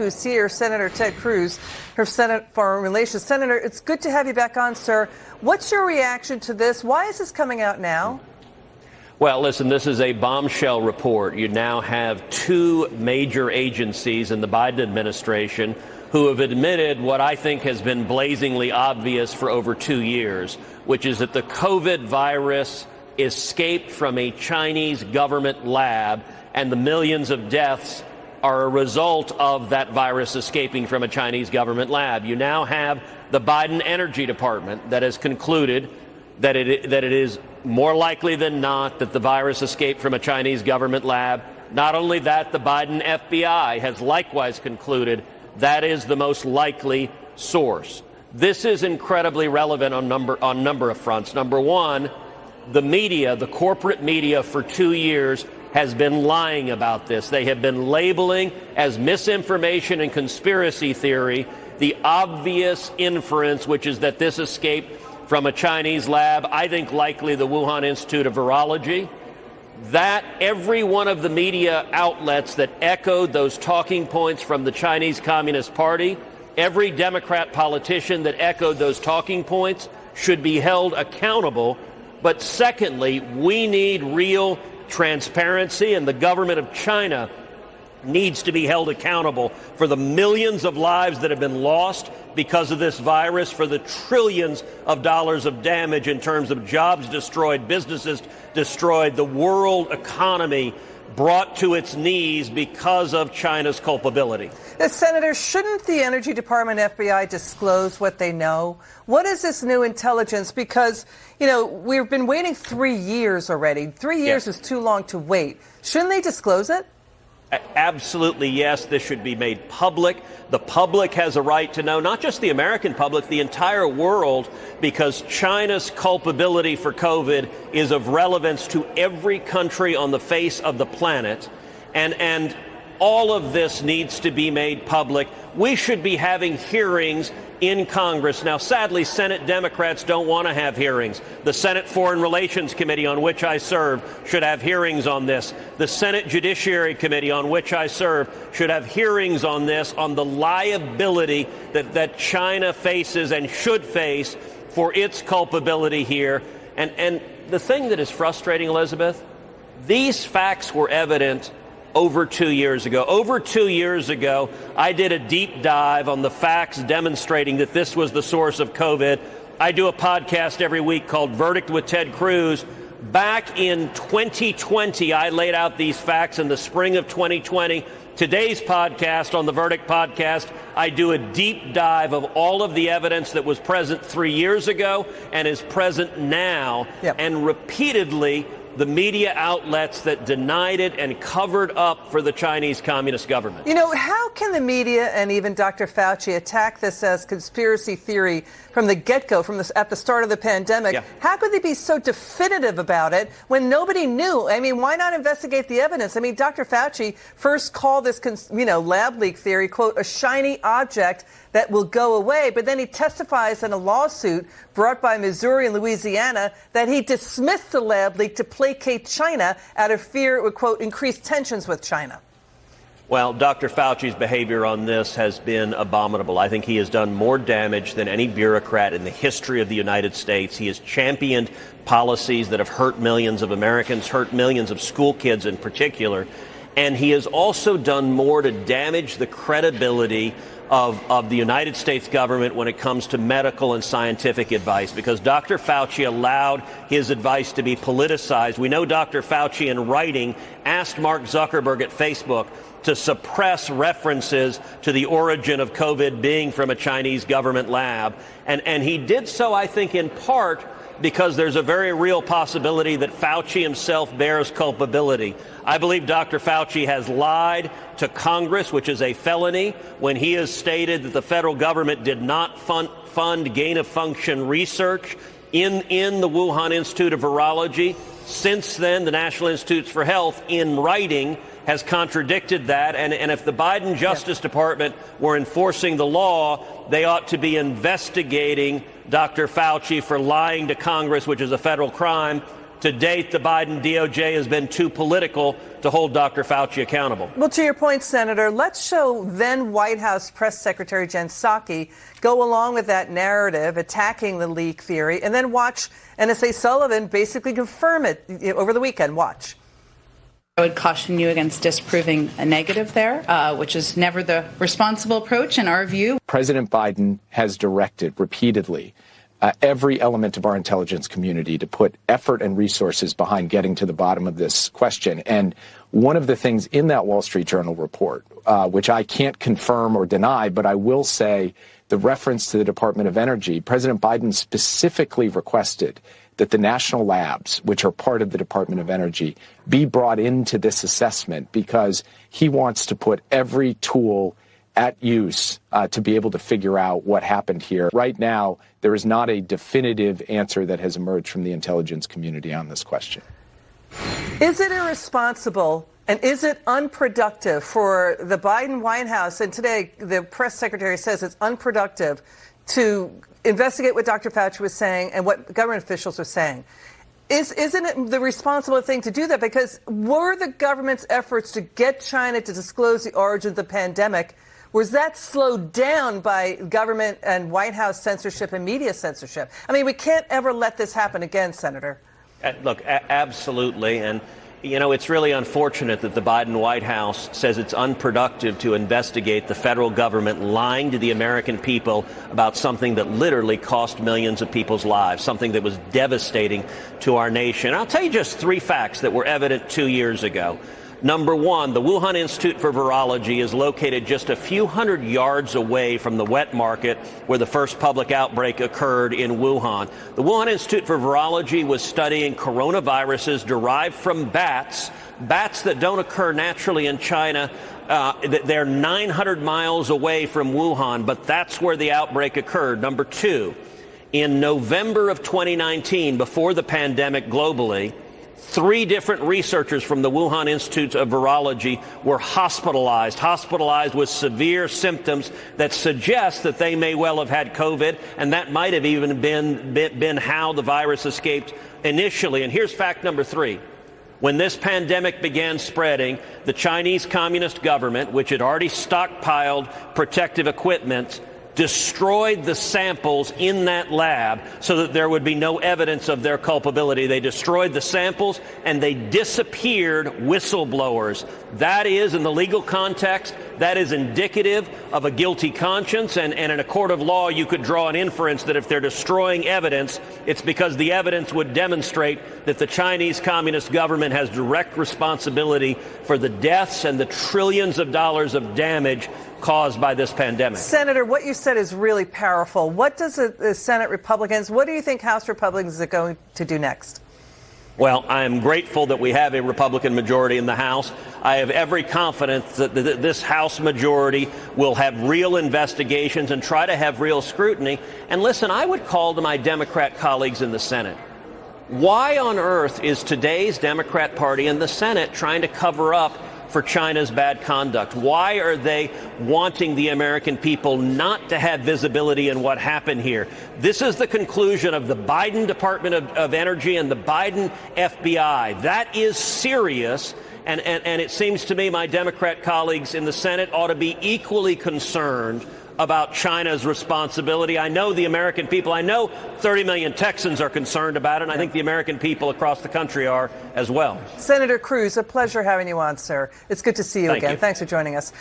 who's here, Senator Ted Cruz, her Senate Foreign Relations. Senator, it's good to have you back on, sir. What's your reaction to this? Why is this coming out now? Well, listen, this is a bombshell report. You now have two major agencies in the Biden administration who have admitted what I think has been blazingly obvious for over 2 years, which is that the COVID virus escaped from a Chinese government lab, and the millions of deaths are a result of that virus escaping from a Chinese government lab. You now have the Biden Energy Department that has concluded that it is more likely than not that the virus escaped from a Chinese government lab. Not only that, the Biden FBI has likewise concluded that is the most likely source. This is incredibly relevant on number of fronts. Number one, the media, the corporate media, for 2 years has been lying about this. They have been labeling as misinformation and conspiracy theory the obvious inference, which is that this escaped from a Chinese lab, I think likely the Wuhan Institute of Virology. That every one of the media outlets that echoed those talking points from the Chinese Communist Party, every Democrat politician that echoed those talking points should be held accountable. But secondly, we need real transparency, and the government of China needs to be held accountable for the millions of lives that have been lost because of this virus, for the trillions of dollars of damage in terms of jobs destroyed, businesses destroyed, the world economy brought to its knees because of China's culpability. Senator, shouldn't the Energy Department FBI disclose what they know? What is this new intelligence? Because, you know, we've been waiting 3 years already. 3 years is too long to wait. Shouldn't they disclose it? Absolutely, yes. This should be made public. The public has a right to know, not just the American public, the entire world, because China's culpability for COVID is of relevance to every country on the face of the planet. And all of this needs to be made public. We should be having hearings in Congress. Now, sadly, Senate Democrats don't want to have hearings. The Senate Foreign Relations Committee, on which I serve, should have hearings on this. The Senate Judiciary Committee, on which I serve, should have hearings on this, on the liability that China faces and should face for its culpability here. And the thing that is frustrating, Elizabeth, these facts were evident over 2 years ago. Over 2 years ago, I did a deep dive on the facts demonstrating that this was the source of COVID. I do a podcast every week called Verdict with Ted Cruz. Back in 2020, I laid out these facts in the spring of 2020. Today's podcast, on the Verdict podcast, I do a deep dive of all of the evidence that was present 3 years ago and is present now. And repeatedly, the media outlets that denied it and covered up for the Chinese Communist government. You know, how can the media and even Dr. Fauci attack this as conspiracy theory from the get-go, at the start of the pandemic? How could they be so definitive about it when nobody knew? I mean, why not investigate the evidence? I mean, Dr. Fauci first called this, lab leak theory, quote, a shiny object that will go away. But then he testifies in a lawsuit brought by Missouri and Louisiana that he dismissed the lab leak to placate China out of fear it would, quote, increase tensions with China. Well, Dr. Fauci's behavior on this has been abominable. I think he has done more damage than any bureaucrat in the history of the United States. He has championed policies that have hurt millions of Americans, hurt millions of school kids in particular. And he has also done more to damage the credibility of the United States government when it comes to medical and scientific advice, because Dr. Fauci allowed his advice to be politicized. We know Dr. Fauci, in writing, asked Mark Zuckerberg at Facebook to suppress references to the origin of COVID being from a Chinese government lab. And he did so, I think, in part because there's a very real possibility that Fauci himself bears culpability. I believe Dr. Fauci has lied to Congress, which is a felony, when he has stated that the federal government did not fund gain-of-function research in the Wuhan Institute of Virology. Since then, the National Institutes for Health, in writing, has contradicted that. And if the Biden Justice Department were enforcing the law, they ought to be investigating Dr. Fauci for lying to Congress, which is a federal crime. To date, the Biden DOJ has been too political to hold Dr. Fauci accountable. Well, to your point, Senator, let's show then White House Press Secretary Jen Psaki go along with that narrative, attacking the leak theory, and then watch NSA Sullivan basically confirm it over the weekend. Watch. I would caution you against disproving a negative there, which is never the responsible approach in our view. President Biden has directed repeatedly every element of our intelligence community to put effort and resources behind getting to the bottom of this question. And one of the things in that Wall Street Journal report, which I can't confirm or deny, but I will say the reference to the Department of Energy, President Biden specifically requested that the national labs, which are part of the Department of Energy, be brought into this assessment because he wants to put every tool at use to be able to figure out what happened here. Right now, there is not a definitive answer that has emerged from the intelligence community on this question. Is it irresponsible and is it unproductive for the Biden White House, and today the press secretary says it's unproductive, to investigate what Dr. Fauci was saying and what government officials are saying? Isn't it the responsible thing to do that? Because were the government's efforts to get China to disclose the origin of the pandemic, was that slowed down by government and White House censorship and media censorship? I mean, we can't ever let this happen again, Senator. Look, absolutely. And, you know, it's really unfortunate that the Biden White House says it's unproductive to investigate the federal government lying to the American people about something that literally cost millions of people's lives, something that was devastating to our nation. I'll tell you just 3 facts that were evident 2 years ago. Number one, the Wuhan Institute for Virology is located just a few hundred yards away from the wet market where the first public outbreak occurred in Wuhan. The Wuhan Institute for Virology was studying coronaviruses derived from bats that don't occur naturally in China. They're 900 miles away from Wuhan, but that's where the outbreak occurred. Number two, in November of 2019, before the pandemic globally, 3 different researchers from the Wuhan Institute of Virology were hospitalized with severe symptoms that suggest that they may well have had COVID, and that might have even been how the virus escaped initially. And here's fact number 3. When this pandemic began spreading, the Chinese Communist government, which had already stockpiled protective equipment, destroyed the samples in that lab so that there would be no evidence of their culpability. They destroyed the samples and they disappeared whistleblowers. That is, in the legal context, that is indicative of a guilty conscience. And in a court of law, you could draw an inference that if they're destroying evidence, it's because the evidence would demonstrate that the Chinese Communist government has direct responsibility for the deaths and the trillions of dollars of damage caused by this pandemic. Senator, what you said is really powerful. What does the Senate Republicans, what do you think House Republicans are going to do next? Well, I am grateful that we have a Republican majority in the House. I have every confidence that this House majority will have real investigations and try to have real scrutiny. And listen, I would call to my Democrat colleagues in the Senate. Why on earth is today's Democrat Party in the Senate trying to cover up for China's bad conduct? Why are they wanting the American people not to have visibility in what happened here? This is the conclusion of the Biden Department of Energy and the Biden FBI. That is serious. And it seems to me my Democrat colleagues in the Senate ought to be equally concerned about China's responsibility. I know the American people, I know 30 million Texans are concerned about it, and I think the American people across the country are as well. Senator Cruz, a pleasure having you on, sir. It's good to see you again. Thanks for joining us.